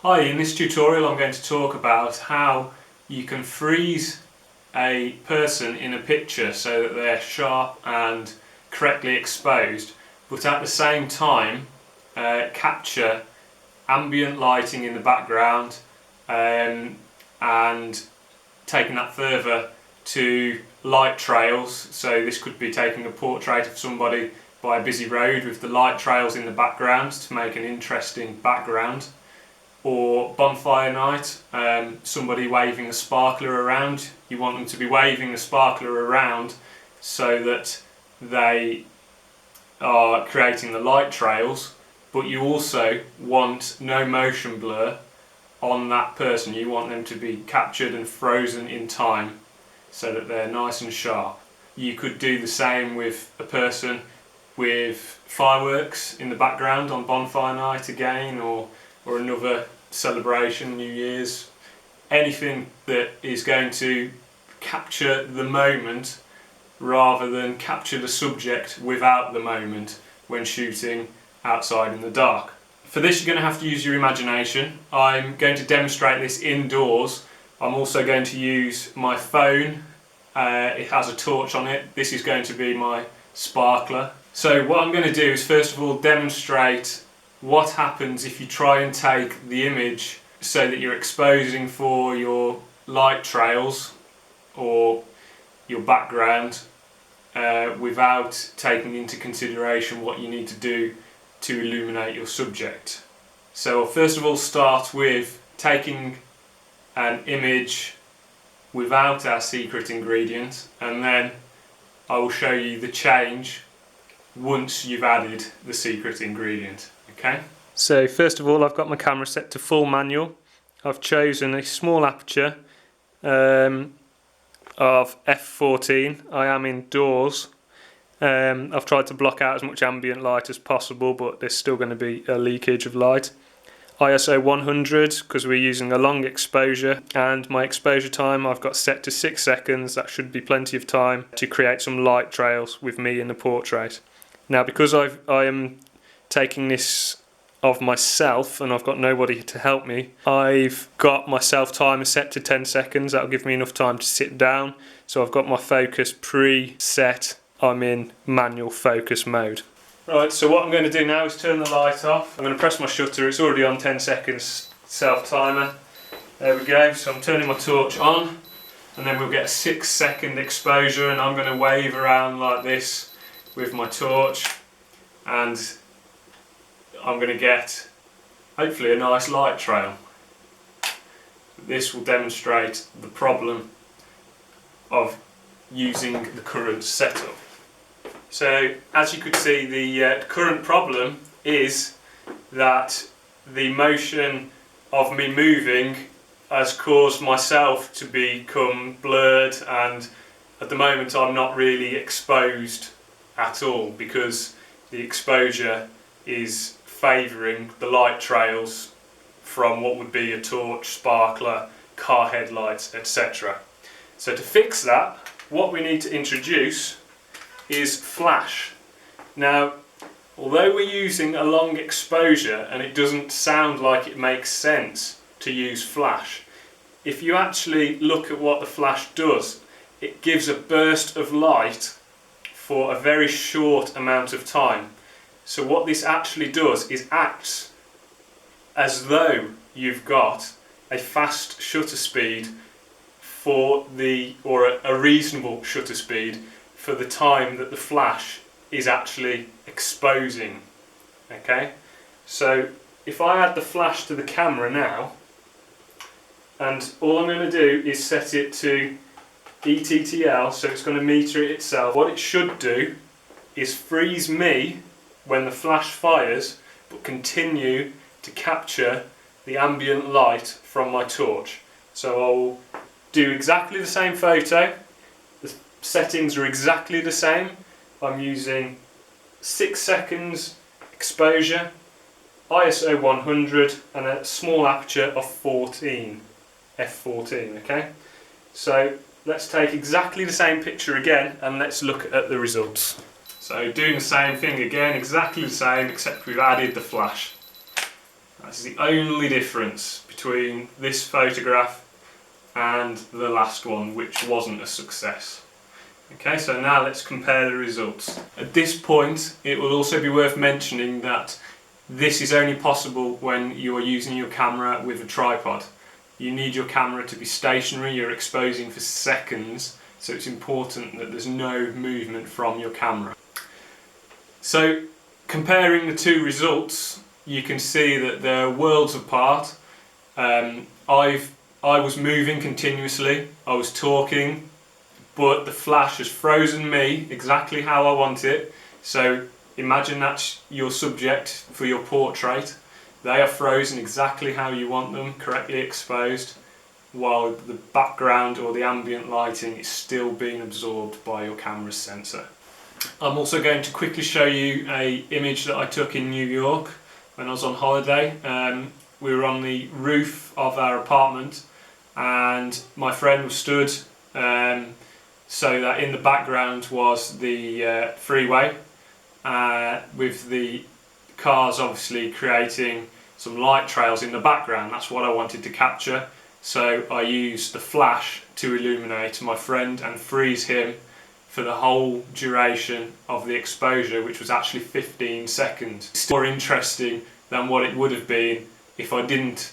Hi, in this tutorial I'm going to talk about how you can freeze a person in a picture so that they're sharp and correctly exposed, but at the same time capture ambient lighting in the background, and taking that further to light trails. So this could be taking a portrait of somebody by a busy road with the light trails in the background to make an interesting background. Or bonfire night, somebody waving a sparkler around. You want them to be waving the sparkler around so that they are creating the light trails, but you also want no motion blur on that person. You want them to be captured and frozen in time so that they're nice and sharp. You could do the same with a person with fireworks in the background on bonfire night again, or another celebration, New Year's, anything that is going to capture the moment rather than capture the subject without the moment when shooting outside in the dark. For this you're going to have to use your imagination. I'm going to demonstrate this indoors. I'm also going to use my phone. It has a torch on it. This is going to be my sparkler. So what I'm going to do is first of all demonstrate what happens if you try and take the image so that you're exposing for your light trails or your background without taking into consideration what you need to do to illuminate your subject. So I'll first of all start with taking an image without our secret ingredient, and then I will show you the change once you've added the secret ingredient. Okay. So first of all, I've got my camera set to full manual. I've chosen a small aperture of f14. I am indoors. I've tried to block out as much ambient light as possible, but there's still going to be a leakage of light. ISO 100 because we're using a long exposure, and my exposure time I've got set to 6 seconds. That should be plenty of time to create some light trails with me in the portrait. Now, because I am taking this of myself and I've got nobody to help me, I've got my self timer set to 10 seconds. That'll give me enough time to sit down. So I've got my focus pre-set. I'm in manual focus mode. Right, so what I'm going to do now is turn the light off. I'm going to press my shutter. It's already on 10 seconds self timer. There we go. So I'm turning my torch on, and then we'll get a 6-second exposure, and I'm going to wave around like this with my torch, and I'm going to get hopefully a nice light trail. This will demonstrate the problem of using the current setup. So as you could see, the current problem is that the motion of me moving has caused myself to become blurred, and at the moment I'm not really exposed at all because the exposure is favouring the light trails from what would be a torch, sparkler, car headlights, etc. So to fix that, what we need to introduce is flash. Now, although we're using a long exposure and it doesn't sound like it makes sense to use flash, if you actually look at what the flash does, it gives a burst of light for a very short amount of time. So what this actually does is acts as though you've got a fast shutter speed or a reasonable shutter speed for the time that the flash is actually exposing. Okay, so if I add the flash to the camera now, and all I'm going to do is set it to ETTL, so it's going to meter it itself. What it should do is freeze me when the flash fires, but continue to capture the ambient light from my torch. So I'll do exactly the same photo. The settings are exactly the same. I'm using 6 seconds exposure, ISO 100, and a small aperture of 14, f14. Okay, so let's take exactly the same picture again and let's look at the results. So doing the same thing again, exactly the same, except we've added the flash. That's the only difference between this photograph and the last one, which wasn't a success. Okay, so now let's compare the results. At this point, it will also be worth mentioning that this is only possible when you are using your camera with a tripod. You need your camera to be stationary, you're exposing for seconds, so it's important that there's no movement from your camera. So, comparing the two results, you can see that they're worlds apart. I was moving continuously, I was talking, but the flash has frozen me exactly how I want it. So imagine that's your subject for your portrait. They are frozen exactly how you want them, correctly exposed, while the background or the ambient lighting is still being absorbed by your camera's sensor. I'm also going to quickly show you an image that I took in New York when I was on holiday. We were on the roof of our apartment and my friend was stood so that in the background was the freeway with the cars obviously creating some light trails in the background. That's what I wanted to capture, so I used the flash to illuminate my friend and freeze him for the whole duration of the exposure, which was actually 15 seconds. It's more interesting than what it would have been if I didn't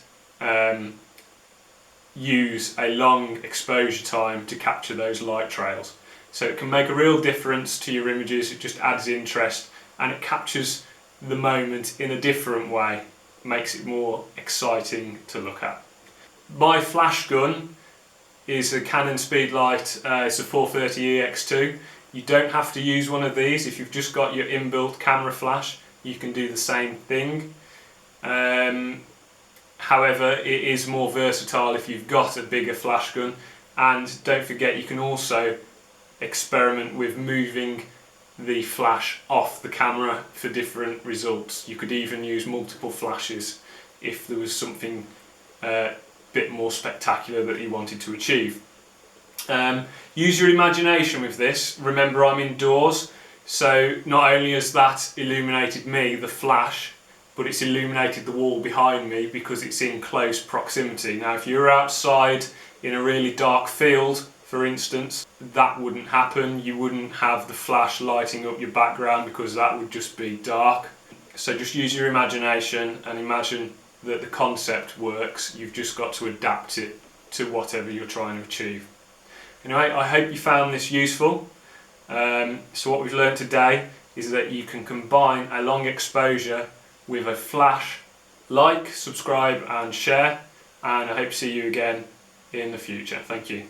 use a long exposure time to capture those light trails. So it can make a real difference to your images, it just adds interest and it captures the moment in a different way, makes it more exciting to look at. My flash gun is a Canon Speedlight, it's a 430EX2. You don't have to use one of these. If you've just got your inbuilt camera flash, you can do the same thing. However, it is more versatile if you've got a bigger flash gun, and don't forget you can also experiment with moving the flash off the camera for different results. You could even use multiple flashes if there was something a bit more spectacular that you wanted to achieve. Use your imagination with this. Remember, I'm indoors, so not only has that illuminated me, the flash, but it's illuminated the wall behind me because it's in close proximity. Now if you're outside in a really dark field, for instance, that wouldn't happen. You wouldn't have the flash lighting up your background because that would just be dark. So just use your imagination and imagine that the concept works. You've just got to adapt it to whatever you're trying to achieve. Anyway, I hope you found this useful. So what we've learned today is that you can combine a long exposure with a flash. Like, subscribe and share, and I hope to see you again in the future. Thank you.